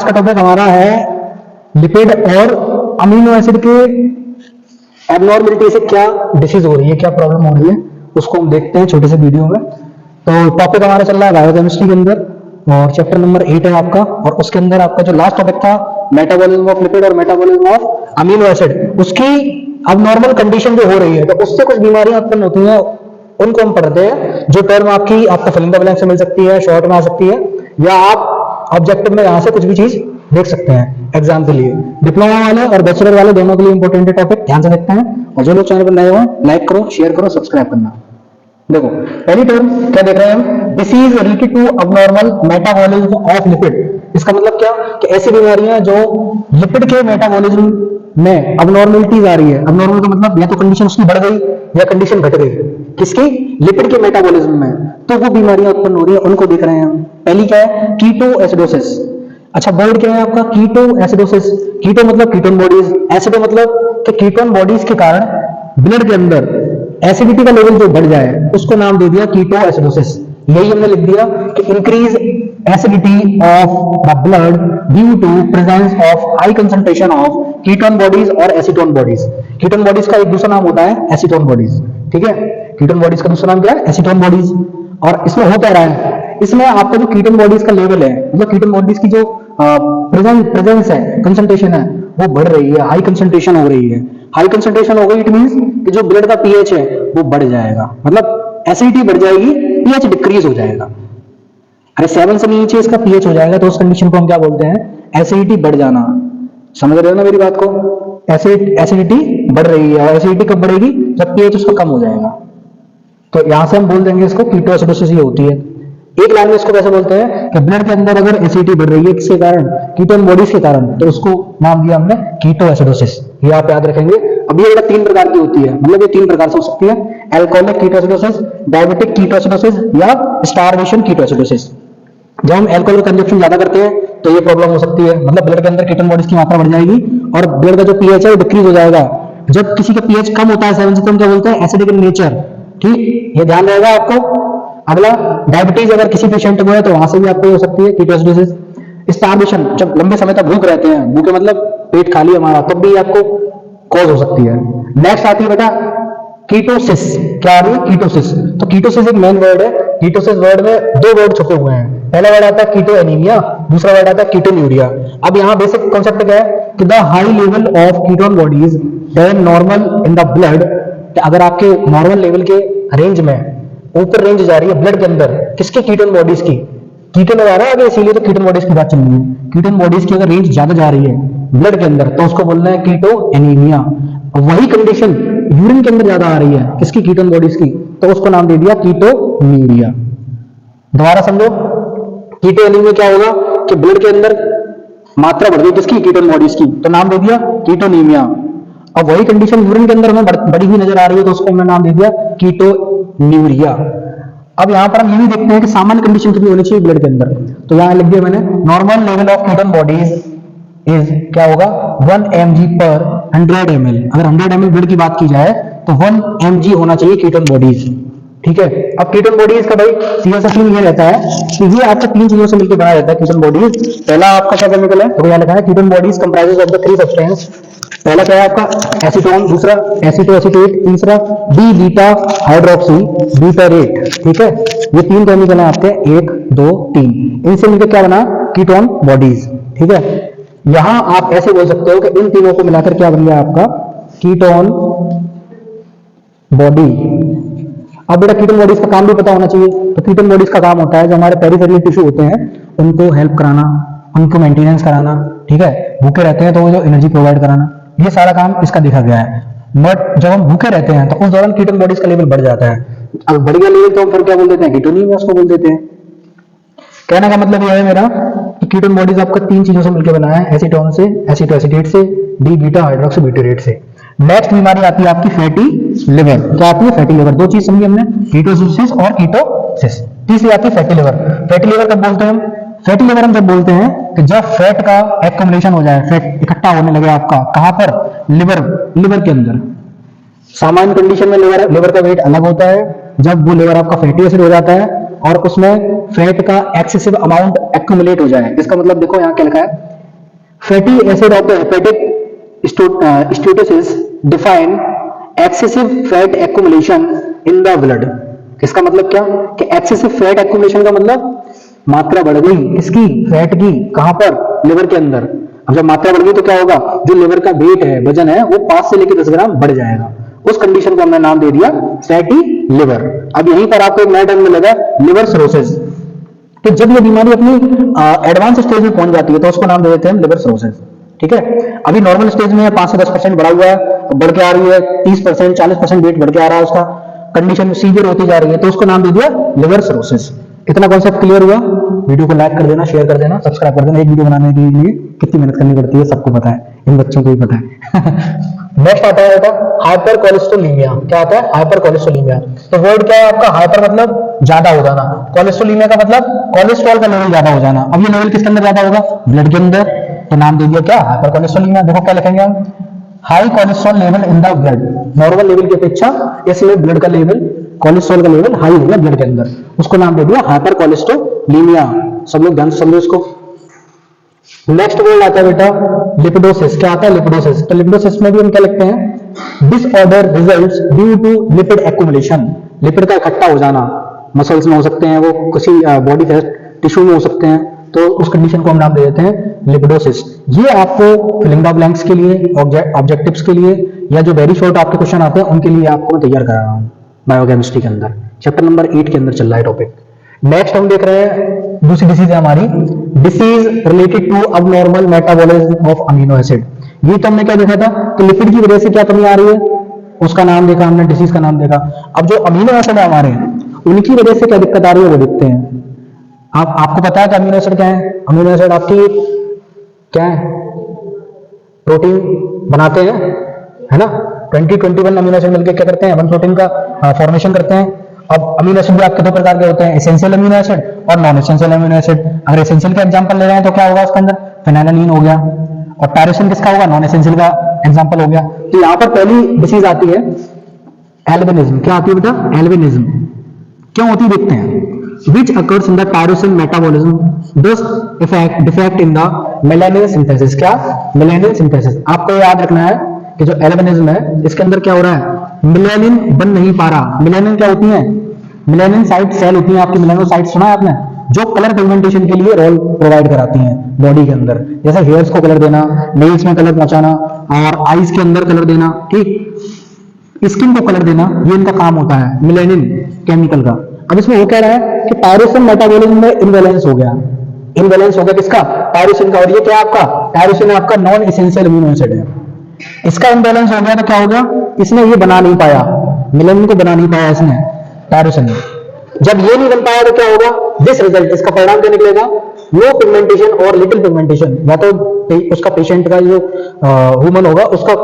का टॉपिक हमारा है लिपिड और अमीनो एसिड के एबनॉर्मलिटी से क्या डिसीज हो रही है, क्या प्रॉब्लम हो रही है, उसको हम देखते हैं छोटे से वीडियो में। तो टॉपिक हमारा चल रहा है बायोकेमिस्ट्री के अंदर और चैप्टर नंबर 8 है आपका, और उसके अंदर आपका जो लास्ट टॉपिक था मेटाबॉलिज्म ऑफ लिपिड और मेटाबॉलिज्म ऑफ अमीनो एसिड, उसकी अब नॉर्मल कंडीशन जो हो रही है तो उससे कुछ बीमारियां उत्पन्न होती हैं, उनको हम पढ़ते हैं। जो टर्म आपको फिल इन द ब्लैंक से मिल सकती है, शॉर्ट में आ सकती है, या आप ऑब्जेक्टिव में यहां से कुछ भी चीज देख सकते हैं एग्जाम के लिए। डिप्लोमा वाले और बैचलर वाले दोनों के लिए इंपॉर्टेंट टॉपिक ध्यान से देखते हैं, और जो लोग चैनल पर नए हो लाइक करो, शेयर करो, सब्सक्राइब करना। देखो पहली टर्म क्या देख रहे हैं हम, disease related to abnormal metabolism of lipid. इसका मतलब क्या कि ऐसी बीमारियां जो लिपिड के मेटाबॉलिज्म में अबनॉर्मलिटीज आ रही है। अबनॉर्मल का मतलब या तो कंडीशन उसकी बढ़ गई या कंडीशन घट गई, किसकी, लिपिड के मेटाबॉलिज्म में, तो वो बीमारियां उत्पन्न हो रही है, उनको देख रहे हैं हम। पहली क्या है, कीटो एसिडोसिस। अच्छा वर्ड क्या है आपका, कीटो एसिडोसिस। कीटो मतलब कीटोन बॉडीज, एसिडो मतलब कि कीटोन बॉडीज के कारण ब्लड के अंदर एसिडिटी का लेवल जो बढ़ जाए उसको नाम दे दिया कीटो एसिडोसिस। यही हमने लिख दिया कि increase acidity of the blood due to presence of high concentration of ketone bodies और एसीटोन बॉडीज। कीटोन बॉडीज का एक दूसरा नाम होता है एसीटोन बॉडीज, ठीक है। कीटोन बॉडीज का दूसरा नाम क्या है, एसीटोन बॉडीज। और इसमें हो क्या रहा है, इसमें आपका जो कीटोन बॉडीज का लेवल है, मतलब कीटोन बॉडीज की जो प्रेजेंस है, कंसंट्रेशन है, वो बढ़ रही है, हाई कंसंट्रेशन हो रही है। हाई कंसंट्रेशन हो गई इट मींस कि जो ब्लड का पीएच है वो बढ़ जाएगा, मतलब एसिडिटी बढ़ जाएगी, पीएच डिक्रीज हो जाएगा। अरे 7 से नीचे इसका पीएच हो जाएगा तो उस कंडीशन को हम क्या बोलते हैं, एसिडिटी बढ़ जाना। समझ रहे हो ना मेरी बात को, एसिडिटी बढ़ रही है, और एसिडिटी कब बढ़ेगी, जब पीएच उसका कम हो जाएगा। तो यहां से हम बोल देंगे इसको कीटो एसिडोसिस ही होती है। एक लाइन में इसको कैसे बोलते हैं कि ब्लड के अंदर अगर एसिडिटी बढ़ रही है किसके कारण, कीटोन बॉडीज के कारण, तो उसको नाम दिया हमने कीटो एसिडोसिस। ये आप याद रखेंगे। अब ये 3 प्रकार की होती है, मतलब ये 3 प्रकार से हो सकती है, alcoholic keto acidosis, diabetic keto acidosis या स्टारवेशन कीटो एसिडोसिस। जब हम अल्कोहल का कंजप्शन ज्यादा करते हैं तो ये प्रॉब्लम हो सकती है, मतलब ब्लड के अंदर कीटोन बॉडीज की मात्रा बढ़ जाएगी और ब्लड का जो पीएच है वो डिक्रीज हो जाएगा। जब किसी का पीएच कम होता है 7 से, तो हम क्या बोलते हैं, एसिडिक इन नेचर। ठीक, ये ध्यान रहेगा आपको। अगला, डायबिटीज अगर किसी पेशेंट को है तो वहां से भी आपको हो सकती है कीटो एसिडोसिस। स्टारवेशन, जब लंबे समय तक भूख रहते हैं, भूखे मतलब पेट खाली हमारा, तब भी आपको कॉज हो सकती है। नेक्स्ट आती है बेटा कीटोसिस। क्या आ रही है, कीटोसिस। तो कीटोसिस एक मेन वर्ड है। कीटोसिस वर्ड में 2 वर्ड छुपे हुए हैं। पहला वर्ड आता है कीटो एनीमिया, दूसरा वर्ड आता है कीटोन्यूरिया। अब यहाँ बेसिक कॉन्सेप्ट क्या है कि the high level of ketone bodies than normal in the blood. अगर आपके नॉर्मल लेवल के रेंज में ऊपर रेंज जा रही है ब्लड के अंदर, किसके, कीटोन बॉडीज की, कीटोन आ रहा है आगे, इसीलिए तो कीटोन बॉडीज की बात चल रही है। कीटोन बॉडीज की अगर रेंज ज्यादा जा रही है ब्लड के अंदर तो उसको बोलना है कीटो एनीमिया। वही कंडीशन यूरिन के अंदर ज्यादा आ रही है किसकी, कीटोन बॉडीज की, तो उसको नाम दे दिया कीटोन्यूरिया। दोबारा समझो, कीटो एनीमिया क्या होगा कि ब्लड के अंदर मात्रा बढ़ गई किसकी, कीटोन बॉडीज की, तो नाम दे दिया कीटोनीमिया। अब वही कंडीशन यूरिन के अंदर हमें बढ़ी हुई नजर आ रही है तो उसको हमने नाम दे दिया कीटोन्यूरिया। अब यहां पर हम ये भी देखते हैं कि सामान्य कंडीशन कितनी होनी चाहिए ब्लड के अंदर, तो यहां लिख दिया मैंने, normal level of ketone bodies is क्या होगा, 1 mg पर 100 ml। अगर 100 ml ब्लड की बात की जाए तो 1 mg होना चाहिए कीटोन बॉडीज, ठीक है। अब कीटोन बॉडीज का भाई सीधा सा सीन ये रहता है कि ये आपका 3 चीजों से मिलकर बना रहता है कीटोन बॉडीज। पहला आपका क्या केमिकल है, तो यहां लिखा है ketone bodies comprises of the 3 substance. पहला क्या है आपका एसीटोन, दूसरा एसिटो एसीटेट, तीसरा डी बीटा हाइड्रोक्सी ब्यूटारेट, ठीक है। ये 3 केमिकल हैं आपके, 1 2 3, इनसे मिलकर क्या बना, कीटोन बॉडीज, ठीक है। यहां आप ऐसे बोल सकते हो कि इन तीनों को मिलाकर क्या बन गया आपका, कीटोन बॉडी। अब बेटा कीटोन बॉडीज का काम भी पता होना चाहिए। तो कीटोन बॉडीज का काम होता है जो हमारे पेरिफेरल टिश्यू होते हैं उनको हेल्प कराना, उनको मेंटेनेंस कराना, ठीक है। भूखे रहते हैं तो वो जो एनर्जी प्रोवाइड कराना, ये सारा काम इसका देखा गया है। बट जब हम भूखे रहते हैं तो उस दौरान कीटोन बॉडीज का लेवल बढ़ जाता है। अब बढ़ गया लेवल तो हम फिर क्या बोल देते हैं, कीटोनीमिया उसको बोल देते हैं। कहने का मतलब यह है मेरा कि कीटोन बॉडीज आपका 3 चीजों से मिलकर बना है, एसीटोन से, एसिटो एसीटेट से, डी बीटा हाइड्रोक्सी ब्यूटारेट से। नेक्स्ट बीमारी आती है आपकी फैटी लिवर। क्या आती है, फैटी लिवर। 2 चीज समझी हमने, कीटोसिस और कीटोसिस। तीसरी आती है फैटी लिवर। फैटी लिवर कब बोलते हैं हम, फैटी लिवर हम जब बोलते हैं कि जब फैट का एक्युमुलेशन हो जाए, फैट इकट्ठा होने लगे आपका, कहां पर, लिवर के अंदर। सामान्य कंडीशन में लिवर का वेट अलग होता है, जब वो लिवर आपका फैटी एसिड हो जाता है और उसमें फैट का एक्सेसिव अमाउंट एक्युमुलेट हो जाए। इसका मतलब देखो यहाँ क्या लिखा है, fatty acid of the hepatic steatosis define excessive fat accumulation in the blood. इसका मतलब क्या कि एक्सेसिव फैट एक्यूमुलेशन का मतलब मात्रा बढ़ गई इसकी फैट की, कहां पर, लिवर के अंदर। अब जब मात्रा बढ़ गई तो क्या होगा, जो लिवर का वेट है, वजन है, वो 5 से लेकर 10 ग्राम बढ़ जाएगा। उस कंडीशन को हमने नाम दे दिया फैटी लिवर। अब यहीं पर आपको एक नया टर्म मिलेगा, लिवर सिरोसिस। तो जब ये बीमारी अपनी एडवांस स्टेज में पहुंच जाती है तो उसको नाम दे देते हैं लिवर सिरोसिस। ठीक है, अभी नॉर्मल स्टेज में 5 से 10% बढ़ा हुआ है, तो बढ़ के आ रही है 30%, 40% वेट बढ़ के आ रहा है, उसका कंडीशन सीवियर होती जा रही है, तो उसको नाम दे दिया लिवर सिरोसिस। इतना कॉन्सेप्ट क्लियर हुआ? वीडियो को लाइक कर देना, शेयर कर देना, सब्सक्राइब कर देना। एक वीडियो बनाने के लिए कितनी मेहनत करनी पड़ती है सबको पता है, इन बच्चों को भी पता है। नेक्स्ट आता है हाइपर कोलेस्ट्रोलीमिया। क्या आता है? Hyper cholesterolemia. तो वर्ड क्या है आपका? हाइपर मतलब ज्यादा हो जाना, कोलेस्ट्रोलीमिया का मतलब कोलेस्ट्रॉल का लेवल ज्यादा हो जाना। अब ये लेवल किसके अंदर ज्यादा होगा? ब्लड के अंदर, तो नाम दे दिया क्या? Hyper cholesterolemia. देखो क्या लिखेंगे हम, high cholesterol level in the blood. Normal level की अपेक्षा इसमें ब्लड का लेवल, कोलेस्ट्रॉल का लेवल हाई होगा ब्लड के अंदर, उसको नाम दे दिया हाइपर कोलेस्ट्रोलीमिया। सब लोग ध्यान से समझो इसको। नेक्स्ट वर्ड आता है बेटा लिपिडोसिस। क्या आता है? लिपिडोसिस। तो लिपिडोसिस में भी हम क्या लिखते हैं? Disorder results due to lipid accumulation. Lipid का इकट्ठा हो जाना, मसल्स में हो सकते हैं, वो किसी बॉडी टिश्यू में हो सकते हैं, तो उस कंडीशन को हम नाम दे देते हैं लिपिडोसिस। ये आपको फिलिंग द ब्लैंक्स के लिए, ऑब्जेक्टिव्स के लिए, या जो वेरी शॉर्ट आपके क्वेश्चन आते हैं उनके लिए आपको मैं तैयार करा रहा हूँ बायोकेमिस्ट्री के अंदर। चैप्टर नंबर 8 के अंदर चल रहा है टॉपिक। नेक्स्ट हम देख रहे हैं दूसरी डिसीज है हमारी, disease related to abnormal metabolism of amino acid. ये तो हमने क्या देखा था कि लिपिड की वजह से क्या कमी आ रही है, उसका नाम देखा हमने, डिसीज का नाम देखा। अब जो अमीनो एसिड है हमारे, उनकी वजह से क्या दिक्कत आ रही है वो देखते हैं। आपको पता है कि अमीनो एसिड क्या है? अमीनो एसिड आपकी क्या है? प्रोटीन बनाते हैं, है ना। 21 अमीनो एसिड मिलकर क्या करते हैं? वन प्रोटीन का फॉर्मेशन करते हैं। अब अमीनो एसिड भी आपके दो प्रकार के होते हैं, एसेंशियल अमीनो एसिड और नॉन एसेंशियल अमीनो एसिड। अगर एसेंशियल का एग्जांपल ले रहे हैं तो क्या होगा उसके अंदर? फेनिलैलानाइन हो गया, और टायरोसिन किसका होगा? नॉन एसेंशियल का एग्जांपल हो गया। तो यहाँ पर पहली डिसीज आती है एल्बिनिज्म। क्या आती है बेटा? एल्बिनिज्म। क्यों होती है देखते हैं। which occurs in the tyrosine metabolism, thus defect in the melanin synthesis। क्या? melanin synthesis। आपको याद रखना है कि जो एल्बिनिज्म है इसके अंदर क्या हो रहा है? मेलानिन बन नहीं पा रहा। मेलानिन क्या होती है? मेलानिन साइट सेल होती है आपकी, मेलानोसाइट्स सुना है आपने, जो कलर पिगमेंटेशन के लिए रोल प्रोवाइड कराती हैं बॉडी के अंदर, जैसे हेयर्स को कलर देना, नेल्स में कलर पहुंचाना, और आईज के अंदर कलर देना, ठीक, स्किन को कलर देना, ये इनका काम होता है मेलानिन केमिकल का। अब इसमें वो कह रहा है कि टायरोसिन मेटाबॉलिज्म में इनबैलेंस हो गया। इनबैलेंस हो गया किसका? टायरोसिन का। और ये क्या आपका? टायरोसिन आपका नॉन एसेंशियल अमीनो एसिड है। इसका इनबैलेंस हो गया तो क्या होगा? इसने ये बना नहीं पाया, मेलानिन को बना नहीं पाया इसने, टायरोसिन। जब ये नहीं बन पाया तो क्या होगा? दिस रिजल्ट, इसका परिणाम क्या निकलेगा? लो पिगमेंटेशन और लिटिल पिगमेंटेशन। या तो उसका पेशेंट का जो ह्यूमन होगा उसका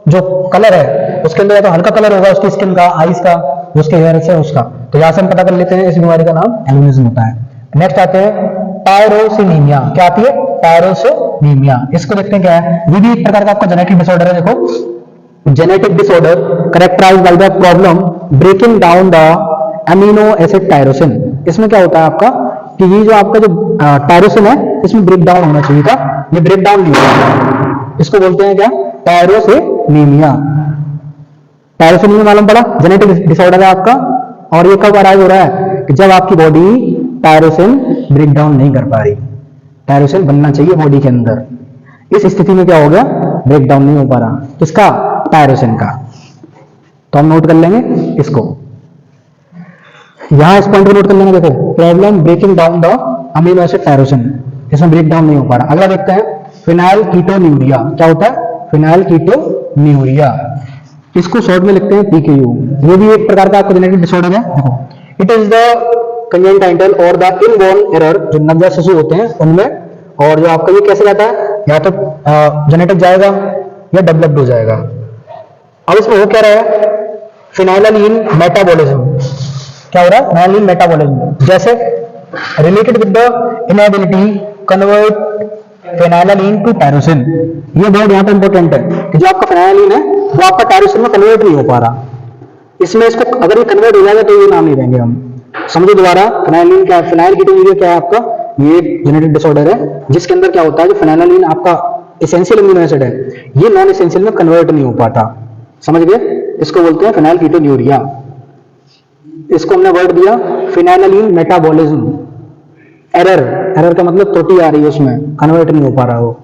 जो कलर है उसके अंदर या तो हल्का कलर होगा उसकी स्किन का, आईज का, उसके हेयर से उसका। तो यहां से हम पता कर लेते हैं इस बीमारी का नाम एल्बिनिज्म होता है। नेक्स्ट आते हैं टायरोसिनीमिया। क्या आती है? टायरोसिनीमिया। इसको देखते हैं क्या है। ये भी एक प्रकार का आपका जेनेटिक डिसऑर्डर है। देखो, genetic disorder characterized by the problem breaking down the amino acid tyrosine. इसमें क्या होता है आपका कि ये जो आपका जो टायरोसिन है इसमें ब्रेक डाउन होना चाहिए था, ये ब्रेक डाउन नहीं होता। इसको बोलते हैं क्या? टायरोसिनीमिया। टायरोसिनीमिया मालूम पड़ा, जेनेटिक डिसऑर्डर है आपका। और ये कब अराइज हो रहा है? कि जब आपकी बॉडी टायरोसिन ब्रेक डाउन नहीं कर पा रही। टायरोसिन बनना चाहिए बॉडी के अंदर, इस स्थिति में क्या हो गया? ब्रेक डाउन नहीं हो पा रहा। किसका? टायरोसिन का। तो हम नोट कर लेंगे इसको, यहां इस पॉइंट को नोट कर लेंगे। देखो, problem breaking down the amino acid tyrosine, इसमें ब्रेक डाउन नहीं हो पा रहा। अगला देखते हैं फिनाइल कीटोन्यूरिया। क्या होता है? Phenyl ketonuria. इसको शॉर्ट में लिखते हैं पीकेयू। ये भी एक प्रकार का आपका जेनेटिक डिसऑर्डर है। देखो, इट इज द कंजेनिटल और द इनबॉर्न एरर, जो नवजात शिशु होते हैं उनमें। और जो आपका ये कैसे जाता है? या तो जेनेटिक जाएगा या डेवलप्ड हो जाएगा। अब इसमें वो कह रहा है फिनाइलालाइन मेटाबॉलिज्म। क्या हो रहा है? फिनाइलालाइन मेटाबॉलिज्म, जैसे related with the inability convert phenylalanine to tyrosine. ये वर्ड यहाँ पे इंपॉर्टेंट है कि जो आपका फेनिलैलानाइन है वो आपका टायरोसिन में कन्वर्ट नहीं हो पा रहा। इसमें इसको अगर ये कन्वर्ट हो जाएगा तो ये नाम नहीं देंगे हम। समझो दोबारा, फिनाइल कीटोन्यूरिया क्या है आपका? ये जेनेटिक डिसऑर्डर है जिसके अंदर क्या होता है, जो फेनिलैलानाइन आपका एसेंशियल अमीनो एसिड है, ये नॉन एसेंशियल में कन्वर्ट नहीं हो पाता, समझ गए? इसको बोलते हैं फेनाइलकीटोन्यूरिया। इसको हमने वर्ड दिया फिनाइललीन मेटाबॉलिज्म। एरर का मतलब त्रुटि आ रही है उसमें, कन्वर्ट नहीं हो पा रहा हो।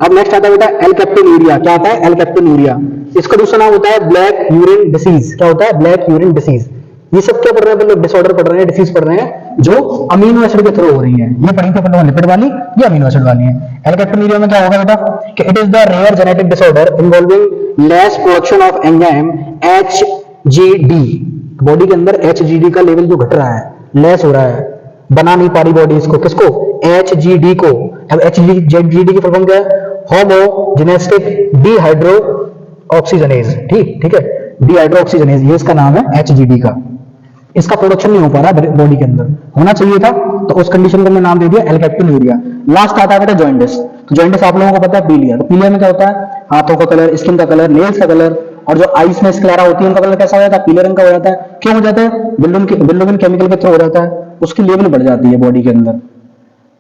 अब नेक्स्ट आता है बेटा एल्केप्टोन्यूरिया। क्या आता है? एल्केप्टोन्यूरिया। इसका दूसरा नाम होता है ब्लैक यूरिन डिसीज। क्या होता है? Black urine disease. ये सब क्या पढ़ रहे हैं? मतलब डिसऑर्डर पढ़ रहे हैं, डिसीज पढ़ रहे हैं जो अमीनो एसिड के थ्रू हो रही है। ये पढ़ी तो लिपिड वाली, ये अमीनो एसिड वाली है। एल्केप्टोन्यूरिया में क्या होगा बेटा कि it is the rare genetic disorder involving less production of enzyme HGD. Body के अंदर एचजीडी का लेवल जो घट रहा है, लेस हो रहा है, बना नहीं पा रही बॉडी इसको, किसको? एचजीडी को। अब एचजीडी की फुल फॉर्म क्या है? होमोजेनेस्टिक डिहाइड्रो ऑक्सीजनेज। ठीक है, डिहाइड्रो ऑक्सीजनेज, ये इसका नाम है एचजीडी का। इसका प्रोडक्शन नहीं हो पा रहा बॉडी के अंदर, होना चाहिए था, तो उस कंडीशन को हमने नाम दे दिया एल्केप्टोन्यूरिया। लास्ट आता है बेटा जॉइंटिस। तो जॉइंटिस आप लोगों को पता है पीलिया। तो पीलिया में क्या होता है? हाथों का कलर, स्किन का कलर, नेल्स का कलर, और जो आईज में स्क्लेरा होती है उनका कलर कैसा हो जाता है? पीले रंग का हो जाता है। क्यों हो जाता है? बिल्रुबिन केमिकल के थ्रू हो जाता है, उसकी लेवल बढ़ जाती है बॉडी के अंदर।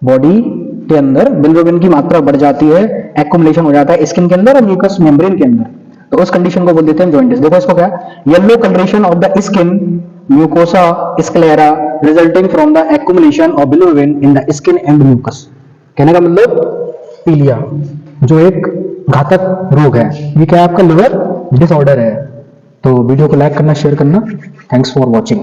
बॉडी के अंदर बिल्रुबिन की मात्रा बढ़ जाती है, एक्युमुलेशन हो जाता है स्किन के अंदर और म्यूकस मेम्ब्रेन के अंदर, तो उस कंडीशन को बोल देते हैं जॉइंटिस। देखो इसको क्या? Yellow colouration of the skin mucosa sclera resulting from the accumulation of bilirubin in the skin and mucus. कहने का मतलब पीलिया जो एक घातक रोग है, ये क्या है? आपका लिवर डिसऑर्डर है। तो वीडियो को लाइक करना, शेयर करना। Thanks for watching.